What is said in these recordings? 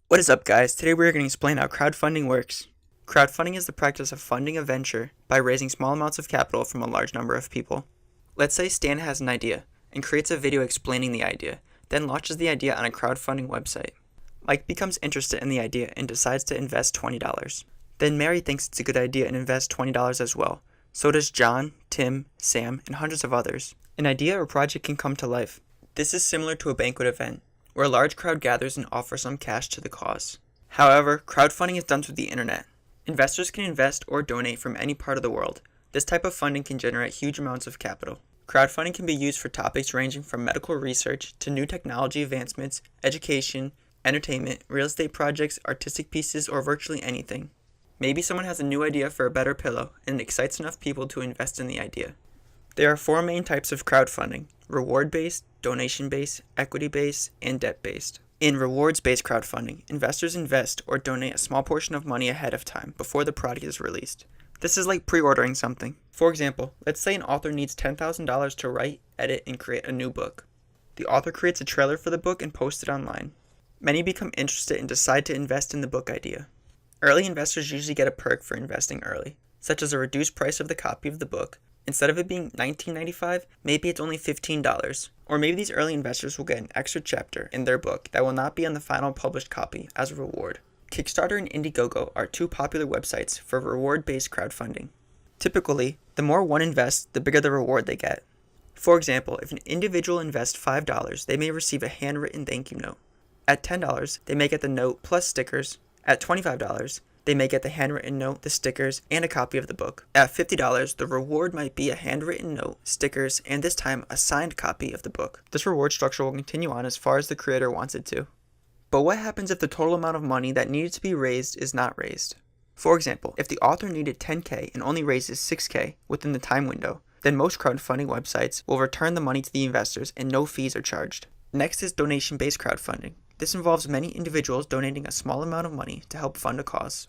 What is up, guys? Today we're going to explain how crowdfunding works. Crowdfunding is the practice of funding a venture by raising small amounts of capital from a large number of people. Let's say Stan has an idea and creates a video explaining the idea, then launches the idea on a crowdfunding website. Mike becomes interested in the idea and decides to invest $20. Then Mary thinks it's a good idea and invests $20 as well. So does John, Tim, Sam, and hundreds of others. An idea or project can come to life. This is similar to a banquet event, where a large crowd gathers and offers some cash to the cause. However, crowdfunding is done through the internet. Investors can invest or donate from any part of the world. This type of funding can generate huge amounts of capital. Crowdfunding can be used for topics ranging from medical research to new technology advancements, education, entertainment, real estate projects, artistic pieces, or virtually anything. Maybe someone has a new idea for a better pillow and it excites enough people to invest in the idea. There are four main types of crowdfunding: reward-based, donation-based, equity-based, and debt-based. In rewards-based crowdfunding, investors invest or donate a small portion of money ahead of time before the product is released. This is like pre-ordering something. For example, let's say an author needs $10,000 to write, edit, and create a new book. The author creates a trailer for the book and posts it online. Many become interested and decide to invest in the book idea. Early investors usually get a perk for investing early, such as a reduced price of the copy of the book. Instead of it being $19.95, maybe it's only $15. Or maybe these early investors will get an extra chapter in their book that will not be on the final published copy as a reward. Kickstarter and Indiegogo are two popular websites for reward-based crowdfunding. Typically, the more one invests, the bigger the reward they get. For example, if an individual invests $5, they may receive a handwritten thank you note. At $10, they may get the note plus stickers. At $25, they may get the handwritten note, the stickers, and a copy of the book. At $50, the reward might be a handwritten note, stickers, and this time a signed copy of the book. This reward structure will continue on as far as the creator wants it to. But what happens if the total amount of money that needed to be raised is not raised? For example, if the author needed $10K and only raises $6K within the time window, then most crowdfunding websites will return the money to the investors and no fees are charged. Next is donation-based crowdfunding. This involves many individuals donating a small amount of money to help fund a cause.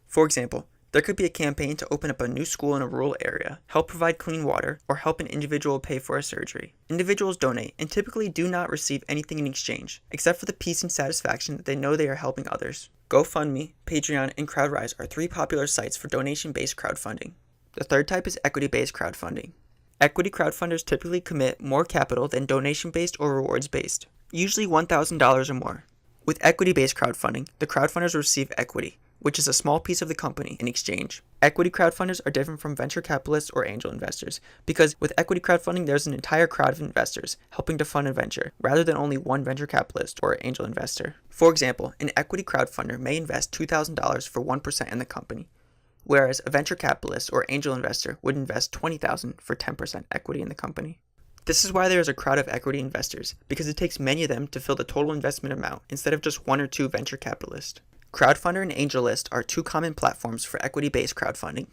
For example, there could be a campaign to open up a new school in a rural area, help provide clean water, or help an individual pay for a surgery. Individuals donate and typically do not receive anything in exchange, except for the peace and satisfaction that they know they are helping others. GoFundMe, Patreon, and CrowdRise are three popular sites for donation-based crowdfunding. The third type is equity-based crowdfunding. Equity crowdfunders typically commit more capital than donation-based or rewards-based, usually $1,000 or more. With equity-based crowdfunding, the crowdfunders receive equity, which is a small piece of the company, in exchange. Equity crowdfunders are different from venture capitalists or angel investors, because with equity crowdfunding there's an entire crowd of investors helping to fund a venture, rather than only one venture capitalist or angel investor. For example, an equity crowdfunder may invest $2,000 for 1% in the company, whereas a venture capitalist or angel investor would invest $20,000 for 10% equity in the company. This is why there is a crowd of equity investors, because it takes many of them to fill the total investment amount instead of just one or two venture capitalists. Crowdfunder and AngelList are two common platforms for equity-based crowdfunding.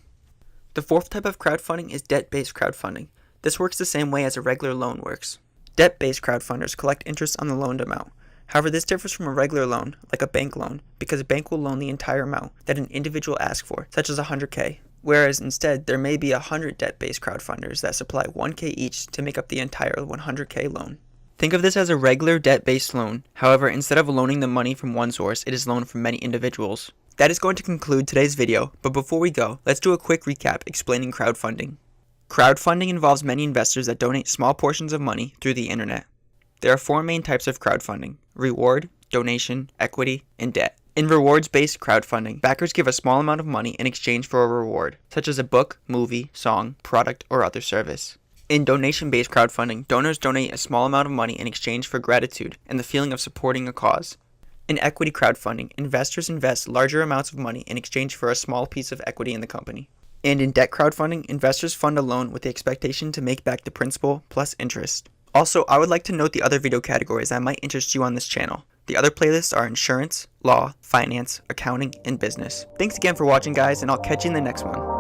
The fourth type of crowdfunding is debt-based crowdfunding. This works the same way as a regular loan works. Debt-based crowdfunders collect interest on the loaned amount. However, this differs from a regular loan, like a bank loan, because a bank will loan the entire amount that an individual asks for, such as $100K. Whereas instead, there may be 100 debt-based crowdfunders that supply $1K each to make up the entire $100K loan. Think of this as a regular debt-based loan. However, instead of loaning the money from one source, it is loaned from many individuals. That is going to conclude today's video, but before we go, let's do a quick recap explaining crowdfunding. Crowdfunding involves many investors that donate small portions of money through the internet. There are four main types of crowdfunding: reward, donation, equity, and debt. In rewards-based crowdfunding, backers give a small amount of money in exchange for a reward, such as a book, movie, song, product, or other service. In donation-based crowdfunding, donors donate a small amount of money in exchange for gratitude and the feeling of supporting a cause. In equity crowdfunding, investors invest larger amounts of money in exchange for a small piece of equity in the company. And in debt crowdfunding, investors fund a loan with the expectation to make back the principal plus interest. Also, I would like to note the other video categories that might interest you on this channel. The other playlists are insurance, law, finance, accounting, and business. Thanks again for watching, guys, and I'll catch you in the next one.